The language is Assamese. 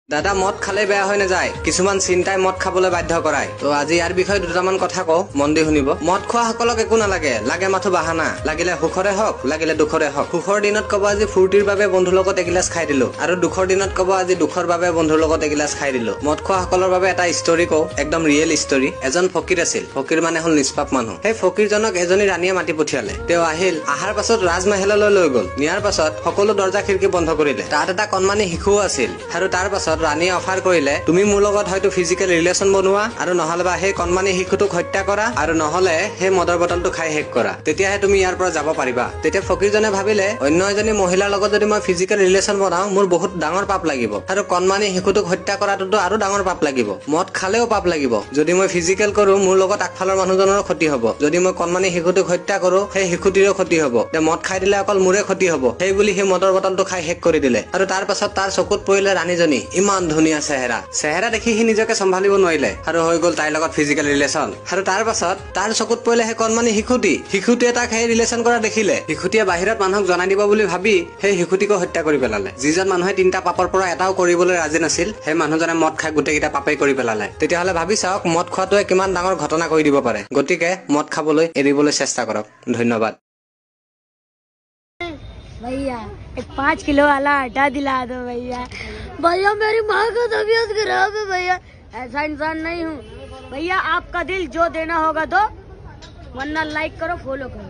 দাদা মদ খালে বেয়া হৈ নাযায়, কিছুমান চিন্তাই মদ খাবলৈ বাধ্য কৰায়। তো আজি ইয়াৰ বিষয়ে দুটামান কথা কওঁ, মন দি শুনিব। মদ খোৱা সকলক একো নালাগে, লাগে মাথো বাহানা, লাগিলে সুখৰে হওক লাগিলে দুখৰে হওক। সুখৰ দিনত কব আজি ফূৰ্তিৰ বাবে বন্ধুৰ লগত এগিলাচ খাই দিলো, আৰু দুখৰ দিনত কব আজি দুখৰ বাবে বন্ধুৰ লগত এগিলাচ খাই দিলো। মদ খোৱা সকলৰ বাবে এটা ষ্টৰী কওঁ, একদম ৰিয়েল ষ্টৰী। এজন ফকীৰ আছিল, ফকীৰ মানে হ'ল নিষ্পাপ মানুহ। সেই ফকীৰজনক এজনী ৰাণীয়ে মাতি পঠিয়ালে। তেওঁ আহিল, আহাৰ পাছত ৰাজমহললৈ লৈ গল। নিয়াৰ পাছত সকলো দৰ্জা খিৰিকী বন্ধ কৰিলে। তাত এটা কণমানি শিশুও আছিল, আৰু তাৰ পাছত ৰাণীয়ে অফাৰ কৰিলে, তুমি মোৰ লগত হয়তো ফিজিকেল ৰিলেশ্যন বনোৱা, আৰু নহলে বা সেই কণমানি শিশুটোক হত্যা কৰা, আৰু নহলে সেই মদৰ বটলটো খাই শেষ কৰা, তেতিয়াহে তুমি ইয়াৰ পৰা যাব পাৰিবা। তেতিয়া ফকীৰজনে ভাবিলে, অন্য এজনী মহিলাৰ লগত যদি মই ফিজিকেল ৰিলেশ্যন বনাও মোৰ বহুত ডাঙৰ পাপ লাগিব, আৰু কণমানি শিশুটোক হত্যা কৰাটোতো আৰু ডাঙৰ পাপ লাগিব। মদ খালেও পাপ লাগিব। যদি মই ফিজিকেল কৰো মোৰ লগত আগফালৰ মানুহজনৰো ক্ষতি হব, যদি মই কণমানি শিশুটোক হত্যা কৰো সেই শিশুটিৰো ক্ষতি হব। মদ খাই দিলে অকল মোৰে ক্ষতি হব, সেই বুলি সেই মদৰ বটলটো খাই শেষ কৰি দিলে। আৰু তাৰ পাছত তাৰ চকুত পৰিলে ৰাণীজনী, ইমান ধুনীয়া চেহেৰা দেখি সি নিজকে চম্ভালিব নোৱাৰিলে, আৰু হৈ গল তাইৰ লগত ফিজিকেল ৰিলেশ্যন। আৰু তাৰ পাছত তাৰ চকুত পৰিলে সেই কণমানি শিশুটিয়ে তাক সেই ৰিলেশ্যন কৰা দেখিলে। শিশুটিয়ে বাহিৰত মানুহক জনাই দিব বুলি ভাবি সেই শিশুটিকো হত্যা কৰি পেলালে। যিজন মানুহে 3টা পাপৰ পৰা এটাও কৰিবলৈ ৰাজি নাছিল, সেই মানুহজনে মদ খাই গোটেইকেইটা পাপেই কৰি পেলালে। তেতিয়াহ'লে ভাবি চাওক মদ খোৱাটোৱে কিমান ডাঙৰ ঘটনা কৰি দিব পাৰে। গতিকে মদ খাবলৈ এৰিবলৈ চেষ্টা কৰক। ধন্যবাদ। भैया 5 किलो वाला हटा दिला दो भैया। भैया मेरी माँ का तबीयत खराब है भैया, ऐसा इंसान नहीं हूँ भैया। आपका दिल जो देना होगा दो, वरना लाइक करो फॉलो करो।